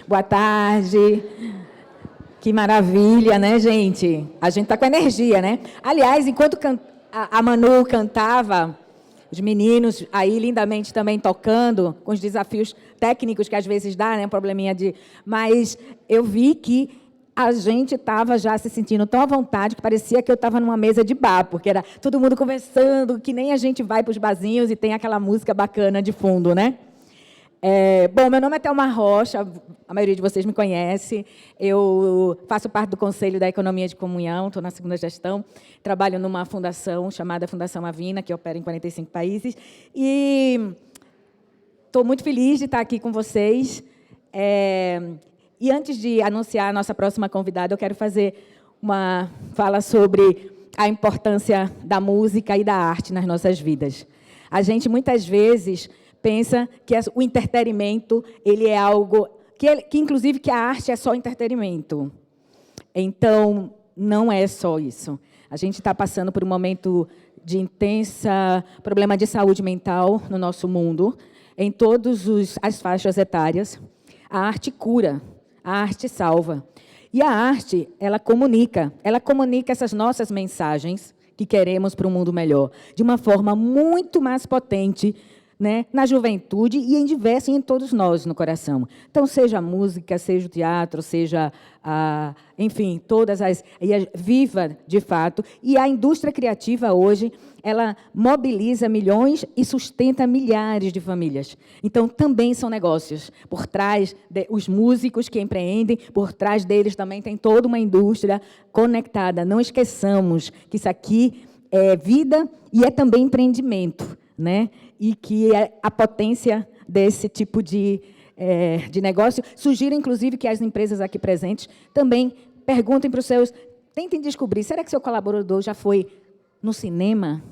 Boa tarde. Que maravilha, né, gente? A gente está com energia, né? Aliás, enquanto a Manu cantava, os meninos aí lindamente também tocando, com os desafios técnicos que às vezes dá, né? Um probleminha de... Mas eu vi que a gente estava já se sentindo tão à vontade que parecia que eu estava numa mesa de bar, porque era todo mundo conversando, que nem a gente vai para os barzinhos e tem aquela música bacana de fundo, né? Bom, meu nome é Thelma Rocha, a maioria de vocês me conhece. Eu faço parte do Conselho da Economia de Comunhão, estou na segunda gestão, trabalho numa fundação chamada Fundação Avina, que opera em 45 países, e estou muito feliz de estar aqui com vocês. E antes de anunciar a nossa próxima convidada, eu quero fazer uma fala sobre a importância da música e da arte nas nossas vidas. A gente, muitas vezes, pensa que o entretenimento ele é algo... Que, inclusive, que a arte é só entretenimento. Então, não é só isso. A gente está passando por um momento de intensa problema de saúde mental no nosso mundo, em todas as faixas etárias. A arte cura. A arte salva. E a arte, ela comunica essas nossas mensagens que queremos para um mundo melhor, de uma forma muito mais potente, né, na juventude e em todos nós no coração. Então, seja a música, seja o teatro, seja, enfim, viva de fato. E a indústria criativa hoje, ela mobiliza milhões e sustenta milhares de famílias. Então, também são negócios. Por trás, os músicos que empreendem, por trás deles também tem toda uma indústria conectada. Não esqueçamos que isso aqui é vida e é também empreendimento, né? E que a potência desse tipo de negócio. Sugiro, inclusive, que as empresas aqui presentes também perguntem para os seus... Tentem descobrir, será que seu colaborador já foi no cinema?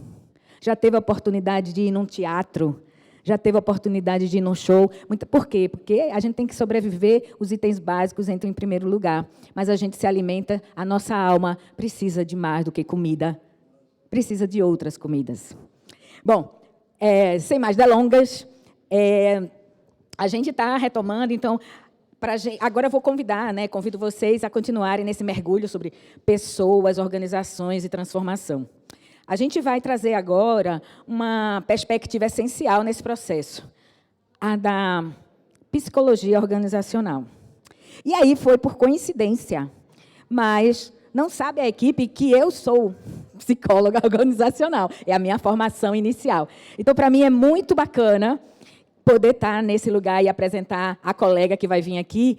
Já teve a oportunidade de ir num teatro? Já teve a oportunidade de ir num show? Por quê? Porque a gente tem que sobreviver, os itens básicos entram em primeiro lugar. Mas a gente se alimenta, a nossa alma precisa de mais do que comida. Precisa de outras comidas. Bom, sem mais delongas, a gente está retomando, então, agora eu vou convidar, né, convido vocês a continuarem nesse mergulho sobre pessoas, organizações e transformação. A gente vai trazer agora uma perspectiva essencial nesse processo, a da psicologia organizacional. E aí foi por coincidência, mas não sabe a equipe que eu sou psicóloga organizacional, é a minha formação inicial. Então, para mim, é muito bacana poder estar nesse lugar e apresentar a colega que vai vir aqui.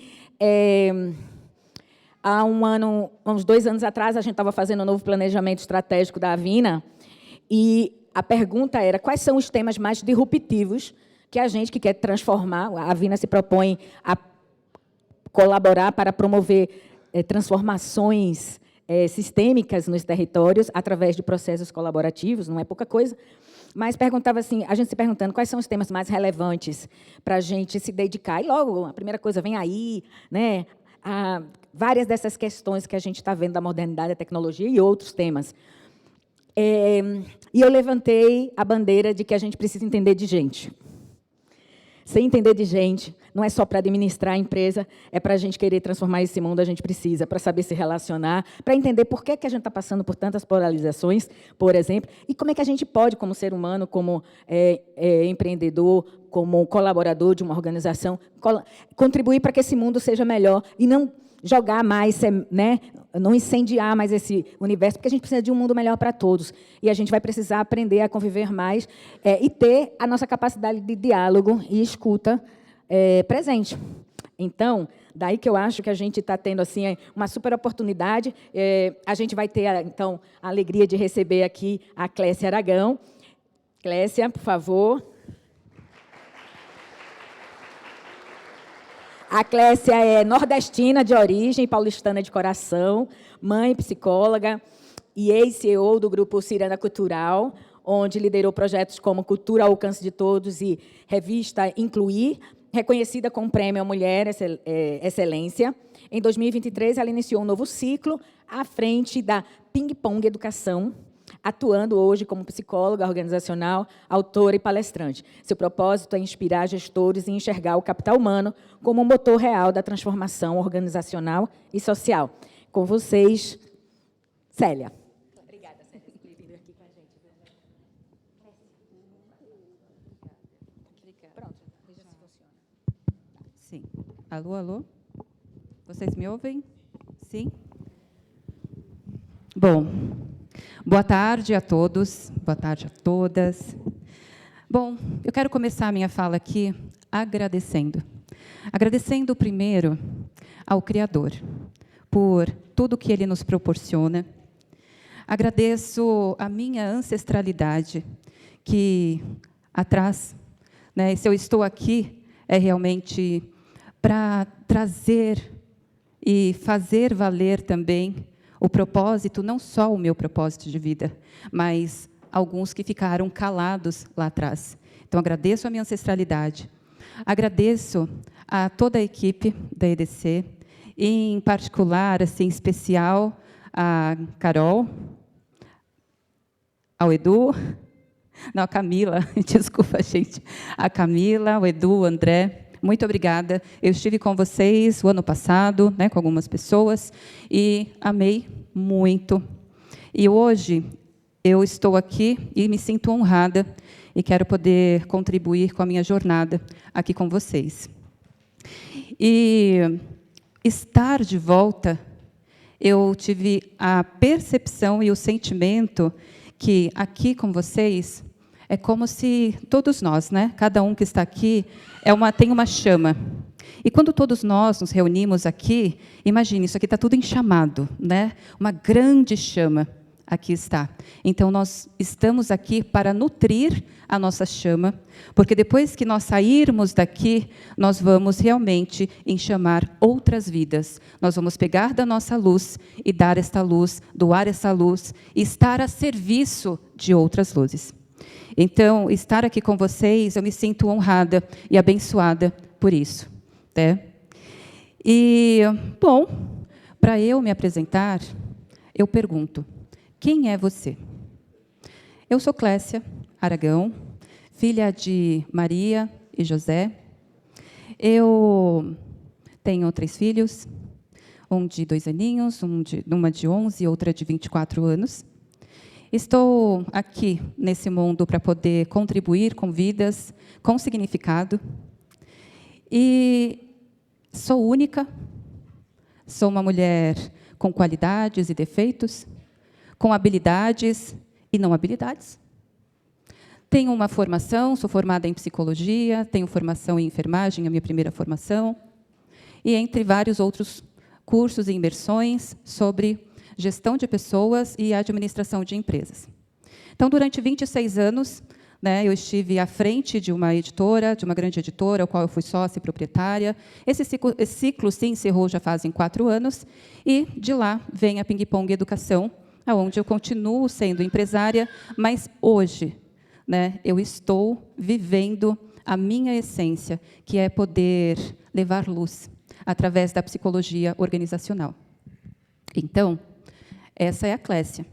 Há uns 2 anos atrás, a gente estava fazendo um novo planejamento estratégico da Avina, e a pergunta era quais são os temas mais disruptivos que a gente que quer transformar, a Avina se propõe a colaborar para promover transformações sistêmicas nos territórios, através de processos colaborativos, não é pouca coisa, mas perguntava assim, a gente se perguntando quais são os temas mais relevantes para a gente se dedicar. E logo, a primeira coisa vem aí, né, várias dessas questões que a gente está vendo da modernidade, da tecnologia e outros temas. E eu levantei a bandeira de que a gente precisa entender de gente. Sem entender de gente, não é só para administrar a empresa, é para a gente querer transformar esse mundo, a gente precisa, para saber se relacionar, para entender por que a gente está passando por tantas polarizações, por exemplo, e como é que a gente pode, como ser humano, como empreendedor, como colaborador de uma organização, contribuir para que esse mundo seja melhor e não jogar mais, né, não incendiar mais esse universo, porque a gente precisa de um mundo melhor para todos. E a gente vai precisar aprender a conviver mais e ter a nossa capacidade de diálogo e escuta presente. Então, daí que eu acho que a gente está tendo assim, uma super oportunidade. A gente vai ter, então, a alegria de receber aqui a Clécia Aragão. Clécia, por favor. A Clécia é nordestina de origem, paulistana de coração, mãe psicóloga e ex-CEO do Grupo Ciranda Cultural, onde liderou projetos como Cultura ao Alcance de Todos e Revista Incluir, reconhecida com o Prêmio Mulher Excelência. Em 2023, ela iniciou um novo ciclo à frente da Ping Pong Educação, atuando hoje como psicóloga organizacional, autora e palestrante. Seu propósito é inspirar gestores e enxergar o capital humano como um motor real da transformação organizacional e social. Com vocês, Célia. Obrigada, Célia, por ter vindo aqui com a gente. Pronto, veja se funciona. Sim. Alô, alô? Vocês me ouvem? Sim? Bom, boa tarde a todos, boa tarde a todas. Bom, eu quero começar a minha fala aqui agradecendo. Agradecendo primeiro ao Criador por tudo que Ele nos proporciona. Agradeço a minha ancestralidade, que atrás, né, se eu estou aqui, é realmente para trazer e fazer valer também o propósito, não só o meu propósito de vida, mas alguns que ficaram calados lá atrás. Então, agradeço a minha ancestralidade, agradeço a toda a equipe da EDC, e, em particular, assim, especial, a Carol, ao Edu, não, a Camila, desculpa, gente, a Camila, o Edu, o André. Muito obrigada. Eu estive com vocês o ano passado, né, com algumas pessoas, e amei muito. E hoje eu estou aqui e me sinto honrada e quero poder contribuir com a minha jornada aqui com vocês. E estar de volta, eu tive a percepção e o sentimento que aqui com vocês é como se todos nós, né, cada um que está aqui, tem uma chama. E quando todos nós nos reunimos aqui, imagine, isso aqui está tudo em chamado, né? Uma grande chama aqui está. Então, nós estamos aqui para nutrir a nossa chama, porque depois que nós sairmos daqui, nós vamos realmente enxamar outras vidas. Nós vamos pegar da nossa luz e dar esta luz, doar essa luz, e estar a serviço de outras luzes. Então, estar aqui com vocês, eu me sinto honrada e abençoada por isso. Né? E, bom, para eu me apresentar, eu pergunto, quem é você? Eu sou Clécia Aragão, filha de Maria e José. Eu tenho 3 filhos, um de 2 aninhos, uma de 11 e outra de 24 anos. Estou aqui nesse mundo para poder contribuir com vidas, com significado. E sou única, sou uma mulher com qualidades e defeitos, com habilidades e não habilidades. Tenho uma formação, sou formada em psicologia, tenho formação em enfermagem, a minha primeira formação, e entre vários outros cursos e imersões sobre gestão de pessoas e administração de empresas. Então, durante 26 anos, né, eu estive à frente de uma editora, de uma grande editora, ao qual eu fui sócia e proprietária. Esse ciclo se encerrou já fazem 4 anos, e de lá vem a Ping Pong Educação, onde eu continuo sendo empresária, mas hoje, né, eu estou vivendo a minha essência, que é poder levar luz através da psicologia organizacional. Então, essa é a Clécia.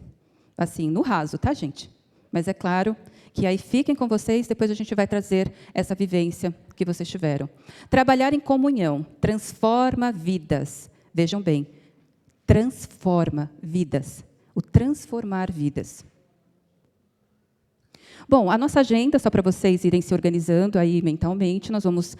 Assim, no raso, tá, gente? Mas é claro que aí fiquem com vocês, depois a gente vai trazer essa vivência que vocês tiveram. Trabalhar em comunhão transforma vidas. Vejam bem, transforma vidas. O transformar vidas. Bom, a nossa agenda, só para vocês irem se organizando aí mentalmente, nós vamos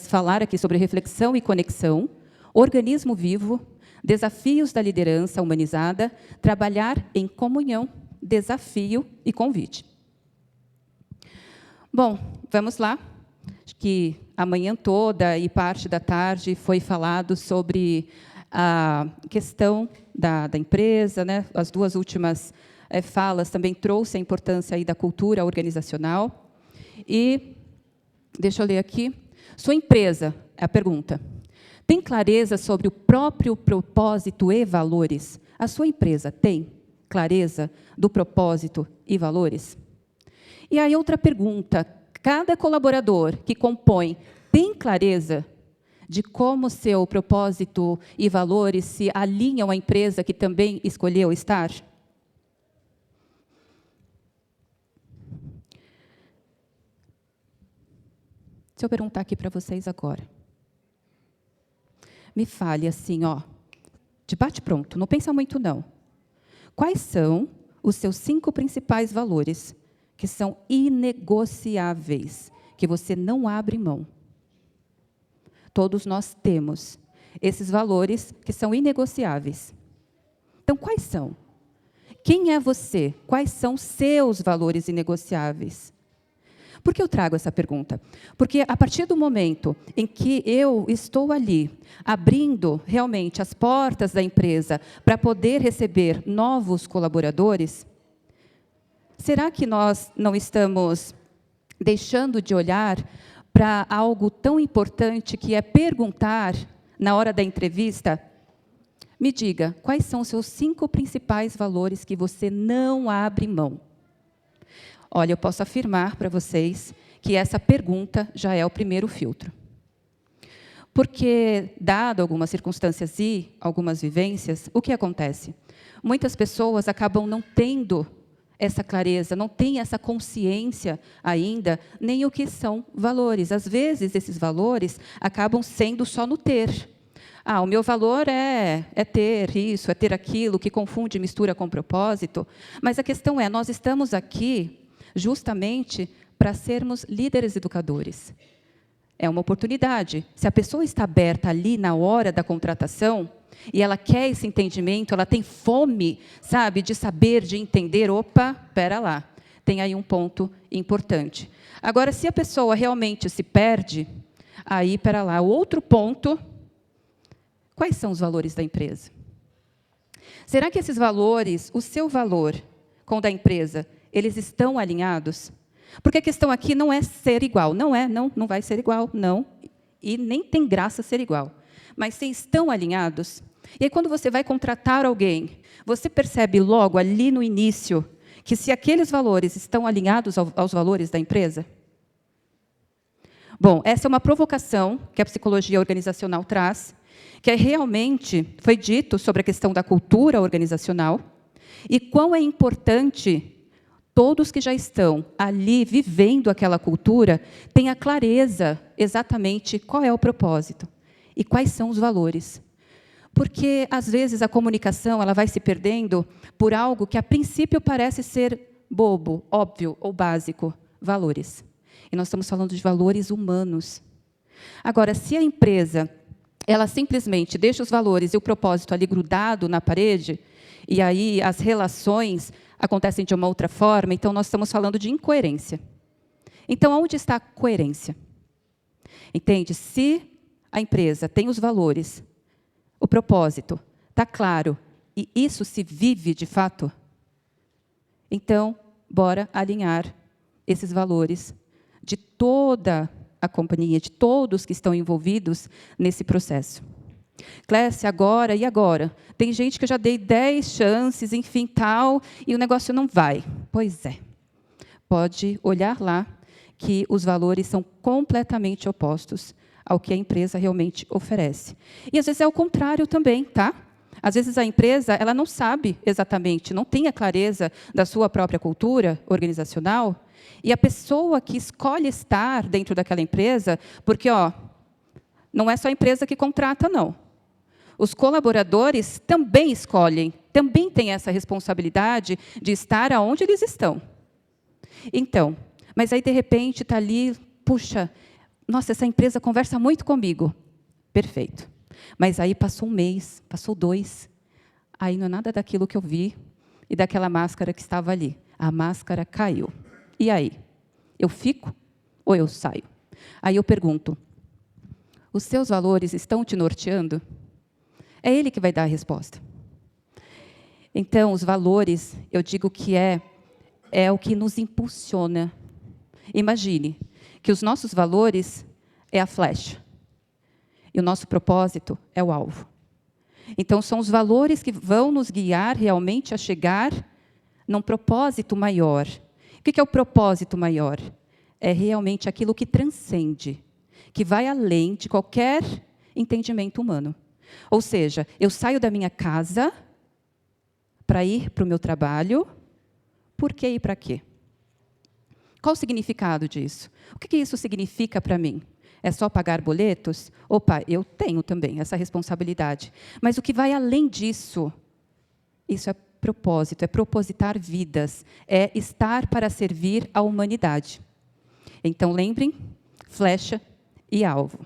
falar aqui sobre reflexão e conexão, organismo vivo, desafios da liderança humanizada, trabalhar em comunhão, desafio e convite. Bom, vamos lá. Acho que a manhã toda e parte da tarde foi falado sobre a questão da empresa, né? As 2 últimas falas também trouxe a importância aí da cultura organizacional. E, deixa eu ler aqui, sua empresa, é a pergunta, tem clareza sobre o próprio propósito e valores? A sua empresa tem clareza do propósito e valores? E aí outra pergunta, cada colaborador que compõe tem clareza de como seu propósito e valores se alinham à empresa que também escolheu estar? Se eu perguntar aqui para vocês agora, me fale assim, ó, de bate-pronto, não pensa muito não. Quais são os seus 5 principais valores que são inegociáveis, que você não abre mão? Todos nós temos esses valores que são inegociáveis. Então, quais são? Quem é você? Quais são seus valores inegociáveis? Por que eu trago essa pergunta? Porque a partir do momento em que eu estou ali, abrindo realmente as portas da empresa para poder receber novos colaboradores, será que nós não estamos deixando de olhar para algo tão importante que é perguntar, na hora da entrevista, me diga, quais são os seus 5 principais valores que você não abre mão? Olha, eu posso afirmar para vocês que essa pergunta já é o primeiro filtro. Porque, dado algumas circunstâncias e algumas vivências, o que acontece? Muitas pessoas acabam não tendo essa clareza, não têm essa consciência ainda, nem o que são valores. Às vezes, esses valores acabam sendo só no ter. O meu valor é ter isso, é ter aquilo, que confunde e mistura com propósito. Mas a questão é, nós estamos aqui justamente para sermos líderes educadores. É uma oportunidade. Se a pessoa está aberta ali na hora da contratação, e ela quer esse entendimento, ela tem fome, sabe, de saber, de entender, opa, espera lá, tem aí um ponto importante. Agora, se a pessoa realmente se perde, aí, espera lá, o outro ponto, quais são os valores da empresa? Será que esses valores, o seu valor com o da empresa, eles estão alinhados? Porque a questão aqui não é ser igual, não vai ser igual, não, e nem tem graça ser igual. Mas se estão alinhados, e aí quando você vai contratar alguém, você percebe logo ali no início que se aqueles valores estão alinhados aos valores da empresa? Bom, essa é uma provocação que a psicologia organizacional traz, que realmente foi dito sobre a questão da cultura organizacional, e quão é importante todos que já estão ali vivendo aquela cultura tenham a clareza exatamente qual é o propósito e quais são os valores. Porque, às vezes, a comunicação ela vai se perdendo por algo que, a princípio, parece ser bobo, óbvio ou básico, valores. E nós estamos falando de valores humanos. Agora, se a empresa ela simplesmente deixa os valores e o propósito ali grudado na parede, e aí as relações acontecem de uma outra forma, então nós estamos falando de incoerência. Então, onde está a coerência? Entende? Se a empresa tem os valores, o propósito está claro, e isso se vive de fato, então, bora alinhar esses valores de toda a companhia, de todos que estão envolvidos nesse processo. Clécia, agora e agora? Tem gente que eu já dei 10 chances, enfim, tal, e o negócio não vai. Pois é. Pode olhar lá que os valores são completamente opostos ao que a empresa realmente oferece. E, às vezes, é o contrário também, tá? Às vezes, a empresa ela não sabe exatamente, não tem a clareza da sua própria cultura organizacional, e a pessoa que escolhe estar dentro daquela empresa, porque não é só a empresa que contrata, não. Os colaboradores também escolhem, também têm essa responsabilidade de estar aonde eles estão. Então, mas aí, de repente, está ali, puxa, nossa, essa empresa conversa muito comigo. Perfeito. Mas aí passou 1 mês, passou 2. Aí não é nada daquilo que eu vi e daquela máscara que estava ali. A máscara caiu. E aí? Eu fico ou eu saio? Aí eu pergunto, os seus valores estão te norteando? É ele que vai dar a resposta. Então, os valores, eu digo que é o que nos impulsiona. Imagine que os nossos valores é a flecha. E o nosso propósito é o alvo. Então, são os valores que vão nos guiar realmente a chegar num propósito maior. O que é o propósito maior? É realmente aquilo que transcende, que vai além de qualquer entendimento humano. Ou seja, eu saio da minha casa para ir para o meu trabalho, por que e para quê? Qual o significado disso? O que isso significa para mim? É só pagar boletos? Opa, eu tenho também essa responsabilidade. Mas o que vai além disso, isso é propósito, é propositar vidas, é estar para servir a humanidade. Então, lembrem, flecha e alvo.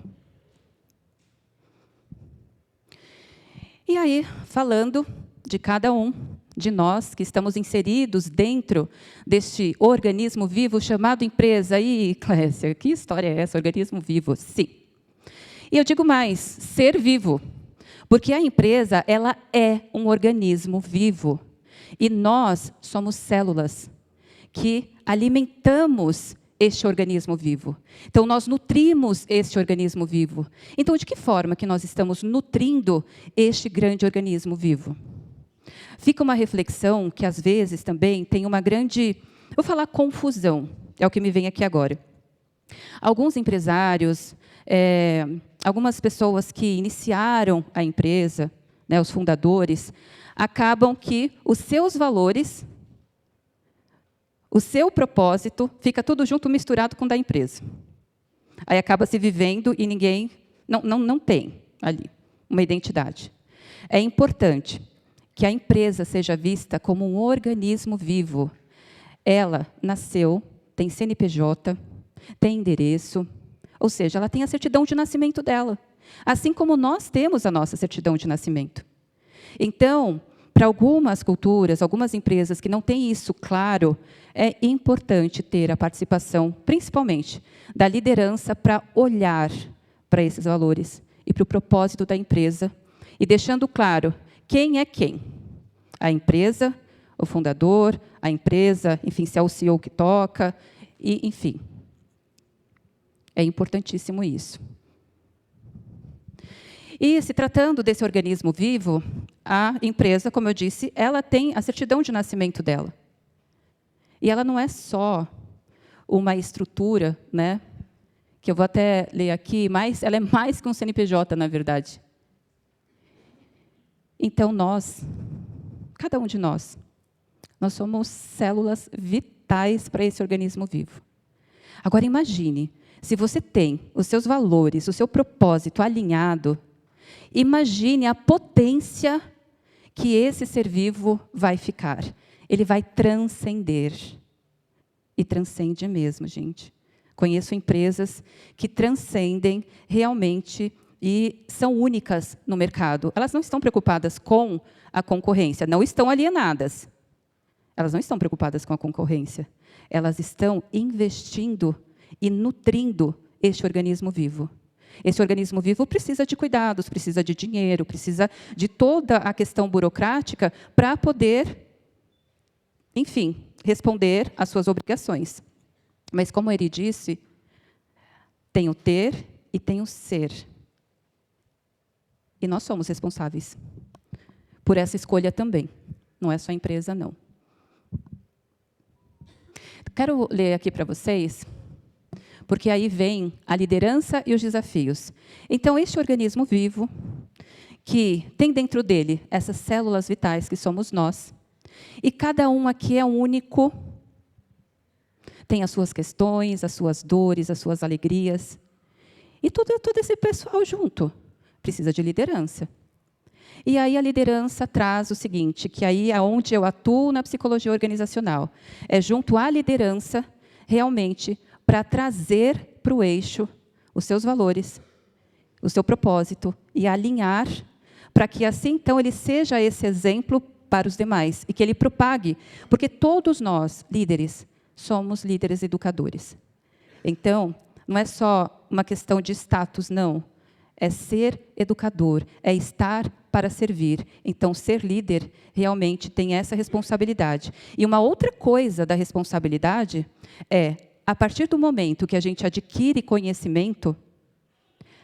E aí, falando de cada um de nós que estamos inseridos dentro deste organismo vivo chamado empresa. E, Clécia, que história é essa, organismo vivo? Sim. E eu digo mais, ser vivo. Porque a empresa, ela é um organismo vivo. E nós somos células que alimentamos este organismo vivo. Então, nós nutrimos este organismo vivo. Então, de que forma que nós estamos nutrindo este grande organismo vivo? Fica uma reflexão que, às vezes, também tem uma grande, vou falar confusão, é o que me vem aqui agora. Alguns empresários, algumas pessoas que iniciaram a empresa, né, os fundadores, acabam que os seus valores, o seu propósito, fica tudo junto, misturado com o da empresa. Aí acaba se vivendo e ninguém, não tem ali uma identidade. É importante que a empresa seja vista como um organismo vivo. Ela nasceu, tem CNPJ, tem endereço, ou seja, ela tem a certidão de nascimento dela, assim como nós temos a nossa certidão de nascimento. Então, para algumas culturas, algumas empresas que não têm isso claro, é importante ter a participação, principalmente, da liderança para olhar para esses valores e para o propósito da empresa, e deixando claro quem é quem. A empresa, o fundador, a empresa, enfim, se é o CEO que toca, e, enfim. É importantíssimo isso. E, se tratando desse organismo vivo, a empresa, como eu disse, ela tem a certidão de nascimento dela. E ela não é só uma estrutura, né, que eu vou até ler aqui, mas ela é mais que um CNPJ, na verdade. Então, cada um de nós somos células vitais para esse organismo vivo. Agora, imagine, se você tem os seus valores, o seu propósito alinhado, imagine a potência que esse ser vivo vai ficar. Ele vai transcender. E transcende mesmo, gente. Conheço empresas que transcendem realmente e são únicas no mercado. Elas não estão preocupadas com a concorrência, não estão alienadas. Elas não estão preocupadas com a concorrência. Elas estão investindo e nutrindo este organismo vivo. Esse organismo vivo precisa de cuidados, precisa de dinheiro, precisa de toda a questão burocrática para poder, enfim, responder às suas obrigações. Mas, como ele disse, tem o ter e tem o ser. E nós somos responsáveis por essa escolha também. Não é só a empresa, não. Quero ler aqui para vocês, porque aí vem a liderança e os desafios. Então, este organismo vivo, que tem dentro dele essas células vitais que somos nós, e cada um aqui é único, tem as suas questões, as suas dores, as suas alegrias, e todo esse pessoal junto precisa de liderança. E aí a liderança traz o seguinte, que aí é onde eu atuo na psicologia organizacional, é junto à liderança, realmente, para trazer para o eixo os seus valores, o seu propósito, e alinhar, para que assim, então, ele seja esse exemplo para os demais, e que ele propague, porque todos nós, líderes, somos líderes educadores. Então, não é só uma questão de status, não. É ser educador, é estar para servir. Então, ser líder realmente tem essa responsabilidade. E uma outra coisa da responsabilidade é, a partir do momento que a gente adquire conhecimento,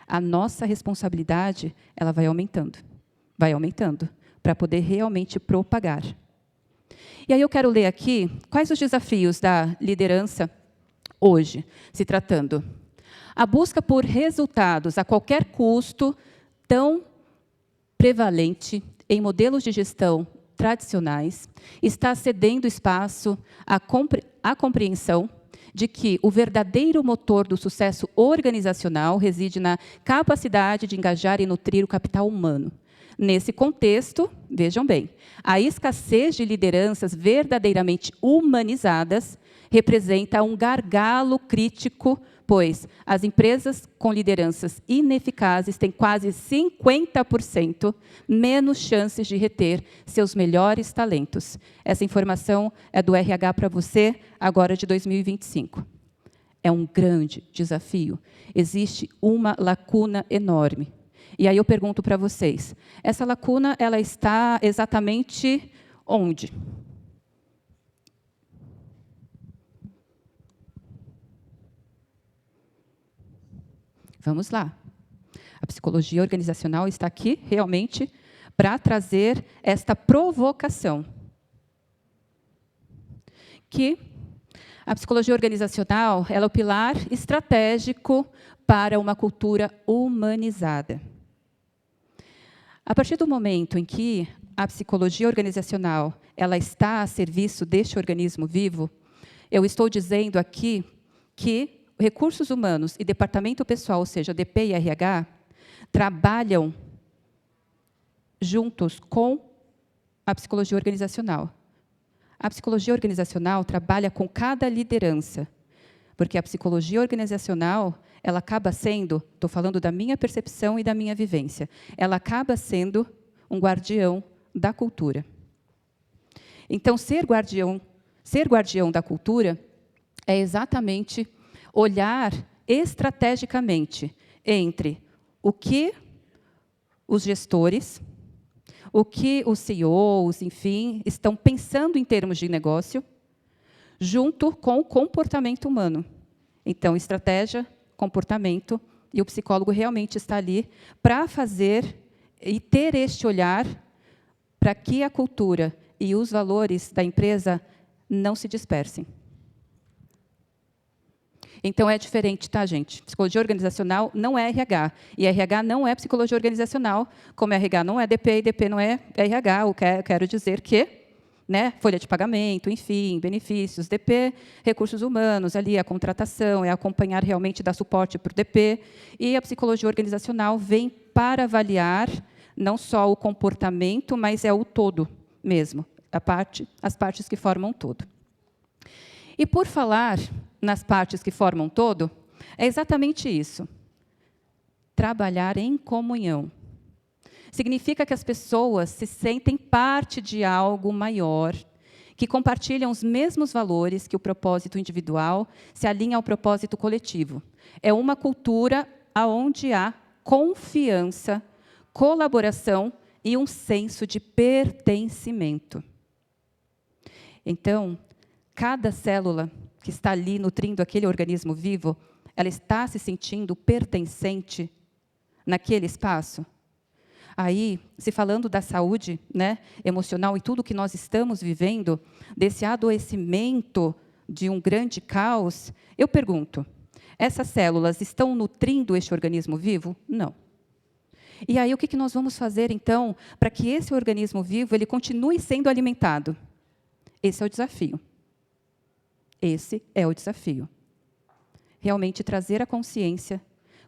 a nossa responsabilidade ela vai aumentando, para poder realmente propagar. E aí eu quero ler aqui quais os desafios da liderança hoje, se tratando. A busca por resultados a qualquer custo, tão prevalente em modelos de gestão tradicionais, está cedendo espaço à compreensão de que o verdadeiro motor do sucesso organizacional reside na capacidade de engajar e nutrir o capital humano. Nesse contexto, vejam bem, a escassez de lideranças verdadeiramente humanizadas representa um gargalo crítico, pois as empresas com lideranças ineficazes têm quase 50% menos chances de reter seus melhores talentos. Essa informação é do RH para você, agora de 2025. É um grande desafio. Existe uma lacuna enorme. E aí eu pergunto para vocês, essa lacuna ela está exatamente onde? Vamos lá. A psicologia organizacional está aqui realmente para trazer esta provocação. Que a psicologia organizacional ela é o pilar estratégico para uma cultura humanizada. A partir do momento em que a psicologia organizacional ela está a serviço deste organismo vivo, eu estou dizendo aqui que recursos humanos e departamento pessoal, ou seja, DP e RH, trabalham juntos com a psicologia organizacional. A psicologia organizacional trabalha com cada liderança, porque a psicologia organizacional ela acaba sendo, estou falando da minha percepção e da minha vivência, ela acaba sendo um guardião da cultura. Então, ser guardião da cultura é exatamente olhar estrategicamente entre o que os gestores, o que os CEOs, enfim, estão pensando em termos de negócio, junto com o comportamento humano. Então, estratégia, comportamento, e o psicólogo realmente está ali para fazer e ter este olhar para que a cultura e os valores da empresa não se dispersem. Então, é diferente, tá, gente? Psicologia organizacional não é RH, e RH não é psicologia organizacional, como RH não é DP, e DP não é RH, eu quero dizer que, né, folha de pagamento, enfim, benefícios, DP, recursos humanos, ali a contratação, é acompanhar realmente, dar suporte para o DP, e a psicologia organizacional vem para avaliar não só o comportamento, mas é o todo mesmo, as partes que formam o todo. E por falar nas partes que formam todo, é exatamente isso. Trabalhar em comunhão. Significa que as pessoas se sentem parte de algo maior, que compartilham os mesmos valores que o propósito individual se alinha ao propósito coletivo. É uma cultura onde há confiança, colaboração e um senso de pertencimento. Então, cada célula que está ali nutrindo aquele organismo vivo, ela está se sentindo pertencente naquele espaço? Aí, se falando da saúde, né, emocional e tudo que nós estamos vivendo, desse adoecimento de um grande caos, eu pergunto, essas células estão nutrindo este organismo vivo? Não. E aí, o que nós vamos fazer, então, para que esse organismo vivo ele continue sendo alimentado? Esse é o desafio. Esse é o desafio. Realmente trazer a consciência,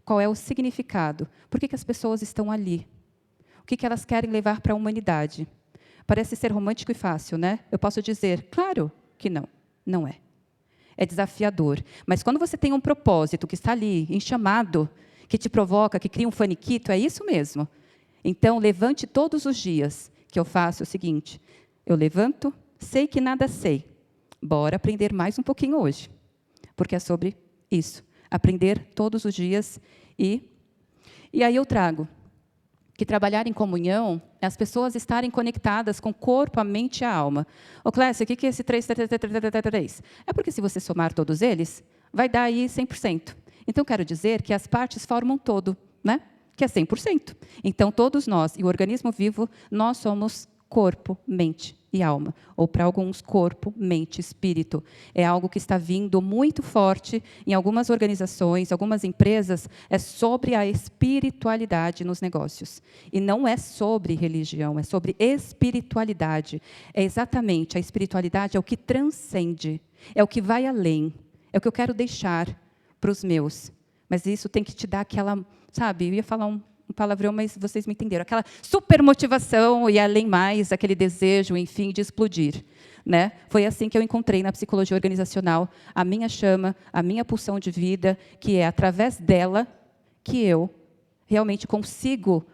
qual é o significado, por que as pessoas estão ali, o que elas querem levar para a humanidade. Parece ser romântico e fácil, né? Eu posso dizer, claro que não, não é. É desafiador. Mas quando você tem um propósito que está ali, em chamado, que te provoca, que cria um faniquito, é isso mesmo. Então, levante todos os dias, que eu faço o seguinte, eu levanto, sei que nada sei. Bora aprender mais um pouquinho hoje, porque é sobre isso. Aprender todos os dias e aí eu trago que trabalhar em comunhão é as pessoas estarem conectadas com o corpo, a mente e a alma. Ô, Clécia, o que é esse 3? É porque se você somar todos eles, vai dar aí 100%. Então, quero dizer que as partes formam todo, né? Que é 100%. Então, todos nós, e o organismo vivo, nós somos corpo, mente e alma, ou para alguns, corpo, mente, espírito. É algo que está vindo muito forte em algumas organizações, algumas empresas, é sobre a espiritualidade nos negócios. E não é sobre religião, é sobre espiritualidade. É exatamente, a espiritualidade é o que transcende, é o que vai além, É o que eu quero deixar para os meus. Mas isso tem que te dar aquela, sabe, eu ia falar um palavrão, mas vocês me entenderam, aquela super motivação e, além mais, aquele desejo, enfim, de explodir. Né? Foi assim que eu encontrei na psicologia organizacional a minha chama, a minha pulsão de vida, que é através dela que eu realmente consigo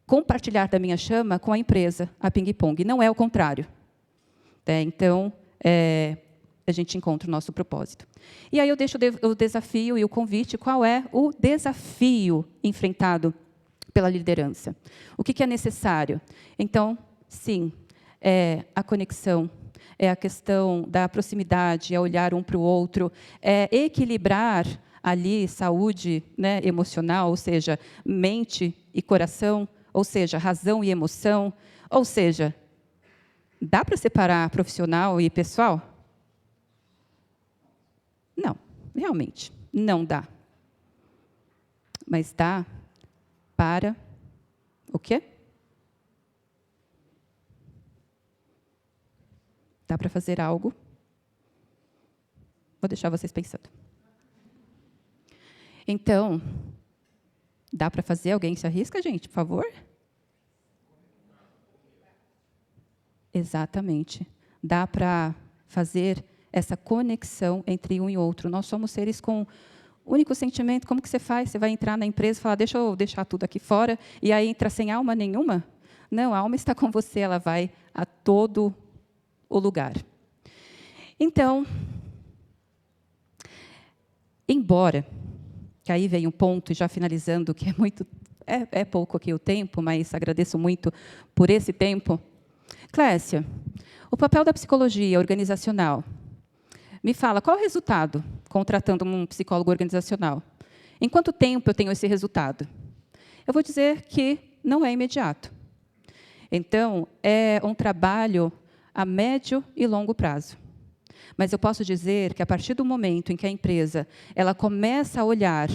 compartilhar da minha chama com a empresa, a Ping Pong. Não é o contrário. Então, a gente encontra o nosso propósito. E aí eu deixo o desafio e o convite. Qual é o desafio enfrentado pela liderança? O que é necessário? Então, sim, é a conexão, é a questão da proximidade, é olhar um para o outro, é equilibrar ali saúde, né, emocional, ou seja, mente e coração, ou seja, razão e emoção, ou seja, dá para separar profissional e pessoal? Não, realmente, não dá. Mas dá para o quê? Dá para fazer algo? Vou deixar vocês pensando. Então, dá para fazer? Alguém se arrisca, gente, por favor? Exatamente. Dá para fazer essa conexão entre um e outro. Nós somos seres com único sentimento. Como que você faz? Você vai entrar na empresa e falar, deixa eu deixar tudo aqui fora, e aí entra sem alma nenhuma? Não, a alma está com você, ela vai a todo o lugar. Então, embora, que aí vem um ponto, já finalizando, que é pouco aqui o tempo, mas agradeço muito por esse tempo. Clécia, o papel da psicologia organizacional. Me fala, qual é o resultado contratando um psicólogo organizacional? Em quanto tempo eu tenho esse resultado? Eu vou dizer que não é imediato. Então, é um trabalho a médio e longo prazo. Mas eu posso dizer que, a partir do momento em que a empresa ela começa a olhar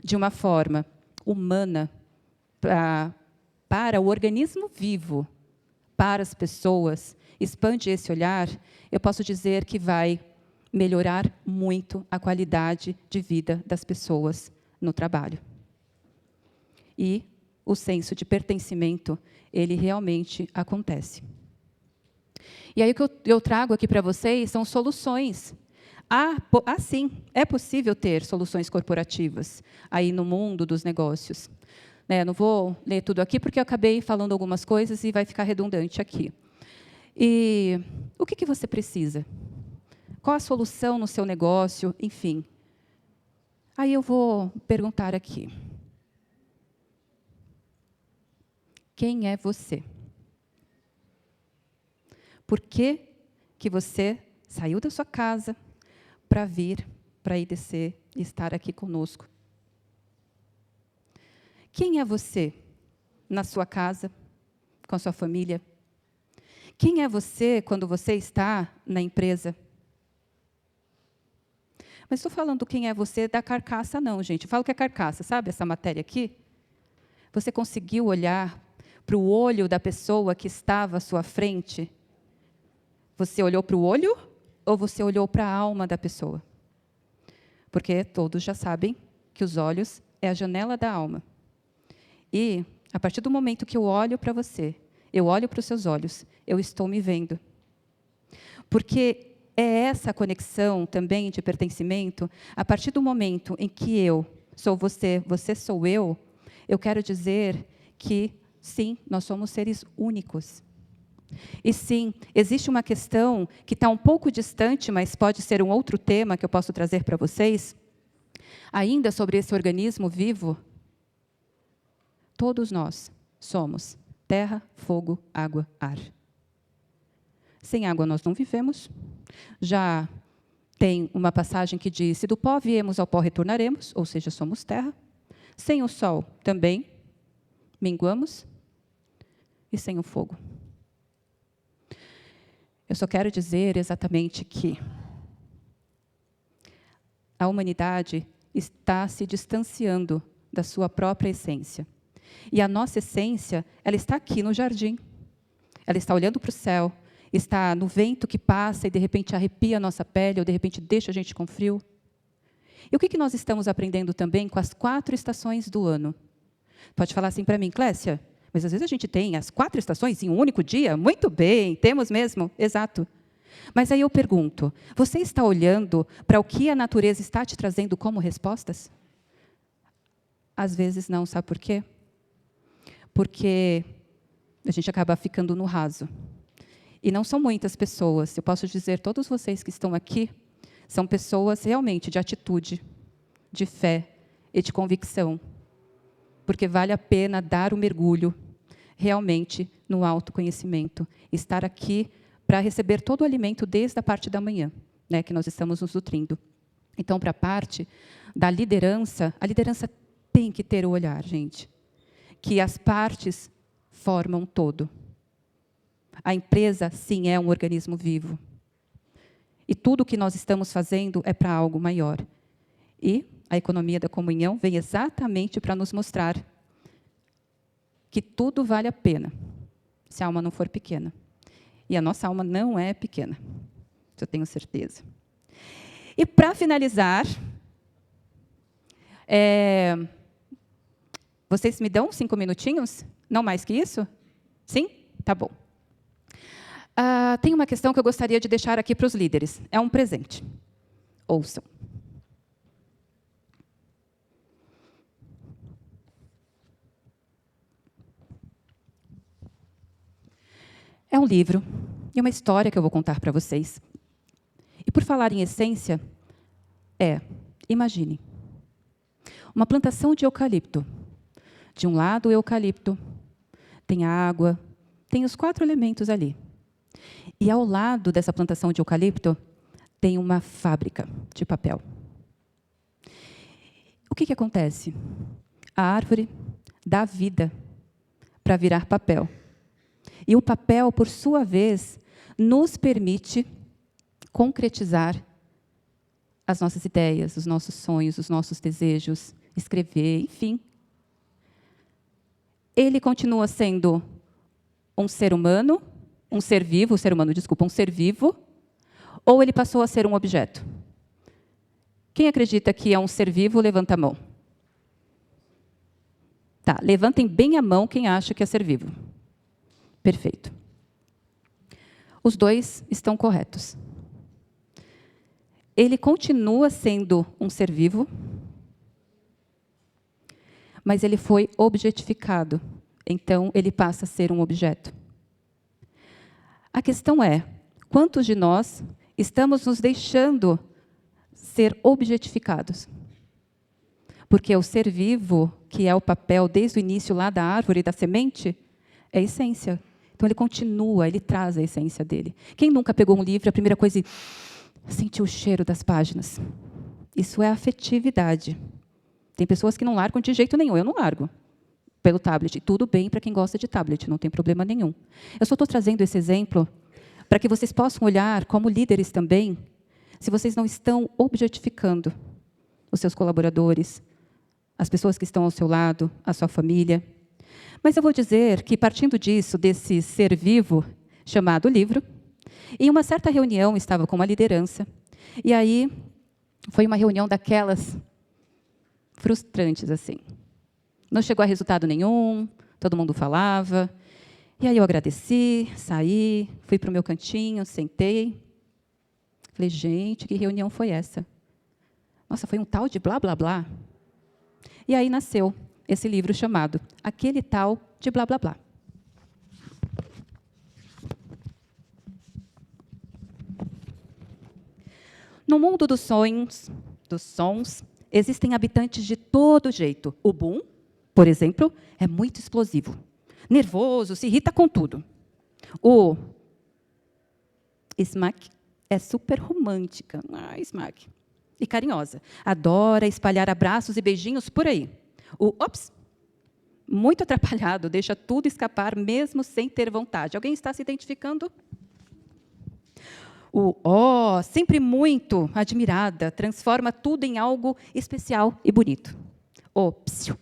de uma forma humana para o organismo vivo, para as pessoas, expande esse olhar, eu posso dizer que vai melhorar muito a qualidade de vida das pessoas no trabalho. E o senso de pertencimento, ele realmente acontece. E aí o que eu trago aqui para vocês são soluções. Sim, é possível ter soluções corporativas aí no mundo dos negócios. Não vou ler tudo aqui, porque eu acabei falando algumas coisas e vai ficar redundante aqui. E o que você precisa? Qual a solução no seu negócio? Enfim. Aí eu vou perguntar aqui. Quem é você? Por que você saiu da sua casa para ir descer e estar aqui conosco? Quem é você na sua casa, com a sua família? Quem é você quando você está na empresa? Mas estou falando quem é você da carcaça, não, gente. Eu falo que é carcaça, sabe essa matéria aqui? Você conseguiu olhar para o olho da pessoa que estava à sua frente? Você olhou para o olho ou você olhou para a alma da pessoa? Porque todos já sabem que os olhos é a janela da alma. E, a partir do momento que eu olho para você, eu olho para os seus olhos, eu estou me vendo. Porque é essa conexão também de pertencimento, a partir do momento em que eu sou você, você sou eu quero dizer que, sim, nós somos seres únicos. E sim, existe uma questão que está um pouco distante, mas pode ser um outro tema que eu posso trazer para vocês, ainda sobre esse organismo vivo. Todos nós somos terra, fogo, água, ar. Sem água nós não vivemos. Já tem uma passagem que diz, se do pó viemos, ao pó retornaremos, ou seja, somos terra. Sem o sol também minguamos. E sem o fogo. Eu só quero dizer exatamente que a humanidade está se distanciando da sua própria essência. E a nossa essência, ela está aqui no jardim. Ela está olhando para o céu, está no vento que passa e, de repente, arrepia a nossa pele, ou, de repente, deixa a gente com frio. E o que nós estamos aprendendo também com as 4 estações do ano? Pode falar assim para mim, Clécia, mas às vezes a gente tem as 4 estações em um único dia? Muito bem, temos mesmo, exato. Mas aí eu pergunto, você está olhando para o que a natureza está te trazendo como respostas? Às vezes não, sabe por quê? Porque a gente acaba ficando no raso. E não são muitas pessoas, eu posso dizer, todos vocês que estão aqui, são pessoas realmente de atitude, de fé e de convicção. Porque vale a pena dar o mergulho realmente no autoconhecimento. Estar aqui para receber todo o alimento desde a parte da manhã, né, que nós estamos nos nutrindo. Então, para a parte da liderança, a liderança tem que ter o olhar, gente, que as partes formam todo. A empresa, sim, é um organismo vivo. E tudo o que nós estamos fazendo é para algo maior. E a economia da comunhão vem exatamente para nos mostrar que tudo vale a pena, se a alma não for pequena. E a nossa alma não é pequena, eu tenho certeza. E, para finalizar, vocês me dão 5 minutinhos? Não mais que isso? Sim? Tá bom. Tem uma questão que eu gostaria de deixar aqui para os líderes. É um presente. Ouçam. É um livro e uma história que eu vou contar para vocês. E, por falar em essência, imagine, uma plantação de eucalipto. De um lado, o eucalipto, tem a água, tem os 4 elementos ali. E, ao lado dessa plantação de eucalipto, tem uma fábrica de papel. O que acontece? A árvore dá vida para virar papel. E o papel, por sua vez, nos permite concretizar as nossas ideias, os nossos sonhos, os nossos desejos, escrever, enfim. Ele continua sendo um ser humano, um ser vivo, um ser vivo, ou ele passou a ser um objeto? Quem acredita que é um ser vivo, levanta a mão. Tá, levantem bem a mão quem acha que é ser vivo. Perfeito. Os 2 estão corretos. Ele continua sendo um ser vivo, mas ele foi objetificado. Então, ele passa a ser um objeto. A questão é, quantos de nós estamos nos deixando ser objetificados? Porque o ser vivo, que é o papel desde o início lá da árvore, da semente, é a essência. Então, ele continua, ele traz a essência dele. Quem nunca pegou um livro, a primeira coisa, sentiu o cheiro das páginas? Isso é afetividade. Tem pessoas que não largam de jeito nenhum, eu não largo pelo tablet. E tudo bem para quem gosta de tablet, não tem problema nenhum. Eu só estou trazendo esse exemplo para que vocês possam olhar, como líderes também, se vocês não estão objetificando os seus colaboradores, as pessoas que estão ao seu lado, a sua família. Mas eu vou dizer que, partindo disso, desse ser vivo, chamado livro, em uma certa reunião, estava com uma liderança, e aí foi uma reunião daquelas frustrantes, assim. Não chegou a resultado nenhum, todo mundo falava, e aí eu agradeci, saí, fui para o meu cantinho, sentei, falei, gente, que reunião foi essa? Nossa, foi um tal de blá, blá, blá. E aí nasceu esse livro chamado Aquele Tal de Blá, Blá, Blá. No mundo dos sons, existem habitantes de todo jeito. O boom, por exemplo, é muito explosivo. Nervoso, se irrita com tudo. O smack é super romântica. Smack. E carinhosa. Adora espalhar abraços e beijinhos por aí. O ops, muito atrapalhado, deixa tudo escapar, mesmo sem ter vontade. Alguém está se identificando? O sempre muito admirada, transforma tudo em algo especial e bonito. O psiu,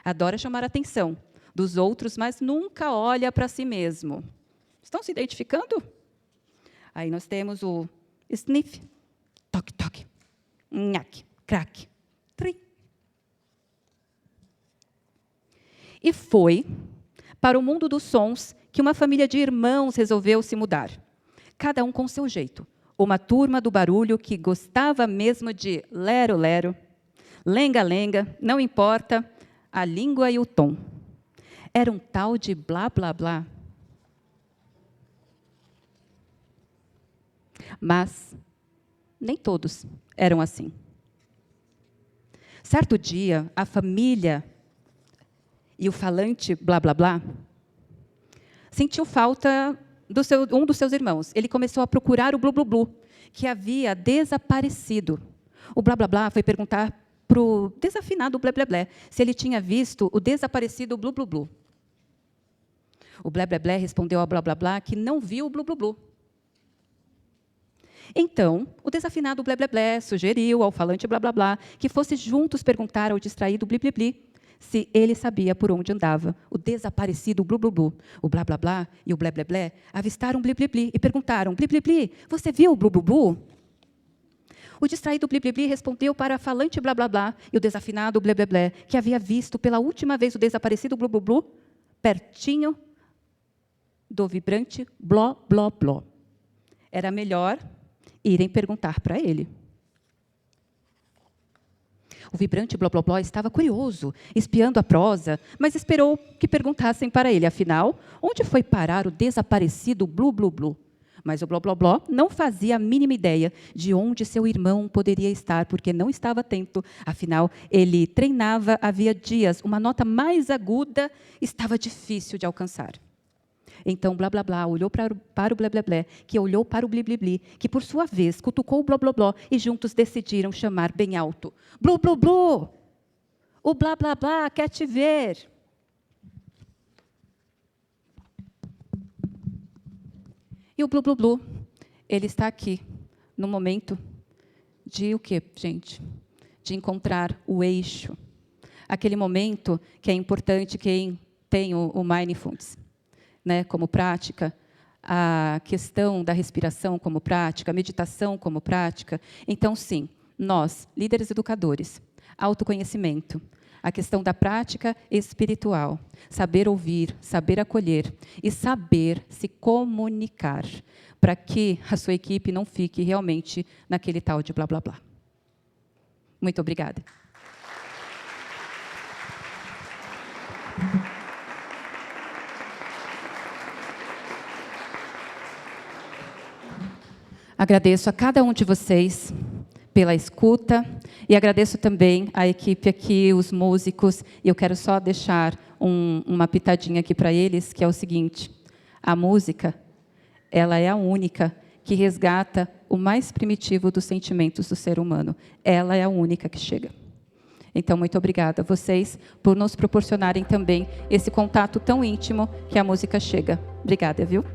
adora chamar a atenção dos outros, mas nunca olha para si mesmo. Estão se identificando? Aí nós temos o sniff, toque, toque, nhaque, crack, trim. E foi para o mundo dos sons que uma família de irmãos resolveu se mudar. Cada um com seu jeito. Uma turma do barulho que gostava mesmo de lero-lero, lenga-lenga, não importa a língua e o tom. Era um tal de blá-blá-blá. Mas nem todos eram assim. Certo dia, a família e o falante blá-blá-blá sentiu falta um dos seus irmãos. Ele começou a procurar o blu-blu-blu, que havia desaparecido. O blá-blá-blá foi perguntar para o desafinado blé-blé-blé se ele tinha visto o desaparecido blu-blu-blu. O blé-blé-blé respondeu ao blá-blá-blá que não viu o blu-blu-blu. Então, o desafinado blé-blé-blé sugeriu ao falante blá-blá-blá que fosse juntos perguntar ao distraído bli-bli-bli se ele sabia por onde andava o desaparecido blu-blu-blu. O blá-blá-blá e o blé-blé-blé avistaram bli-bli-bli e perguntaram: bli-bli-bli, você viu o blu-blu-blu? O distraído bli-bli-bli respondeu para a falante blá-blá-blá e o desafinado blé-blé-blé que havia visto pela última vez o desaparecido blu-blu-blu pertinho do vibrante bló-bló-bló. Era melhor irem perguntar para ele. O vibrante bló-bló-bló estava curioso, espiando a prosa, mas esperou que perguntassem para ele. Afinal, onde foi parar o desaparecido blu-blu-blu? Mas o bló-bló-bló não fazia a mínima ideia de onde seu irmão poderia estar, porque não estava atento. Afinal, ele treinava havia dias. Uma nota mais aguda estava difícil de alcançar. Então, blá-blá-blá olhou para o blé-blé-blé, que olhou para o bli-bli-bli, que, por sua vez, cutucou o bló-bló-bló, e juntos decidiram chamar bem alto: Blu-blu-blu! O blá-blá-blá quer te ver! E o Blu-Blu-Blu, ele está aqui, no momento de o quê, gente? De encontrar o eixo. Aquele momento que é importante quem tem o Mindfulness, né, como prática, a questão da respiração como prática, a meditação como prática. Então, sim, nós, líderes educadores, autoconhecimento, a questão da prática espiritual, saber ouvir, saber acolher e saber se comunicar, para que a sua equipe não fique realmente naquele tal de blá, blá, blá. Muito obrigada. Agradeço a cada um de vocês pela escuta e agradeço também a equipe aqui, os músicos. E eu quero só deixar uma pitadinha aqui para eles, que é o seguinte: a música, ela é a única que resgata o mais primitivo dos sentimentos do ser humano. Ela é a única que chega. Então, muito obrigada a vocês por nos proporcionarem também esse contato tão íntimo que a música chega. Obrigada, viu?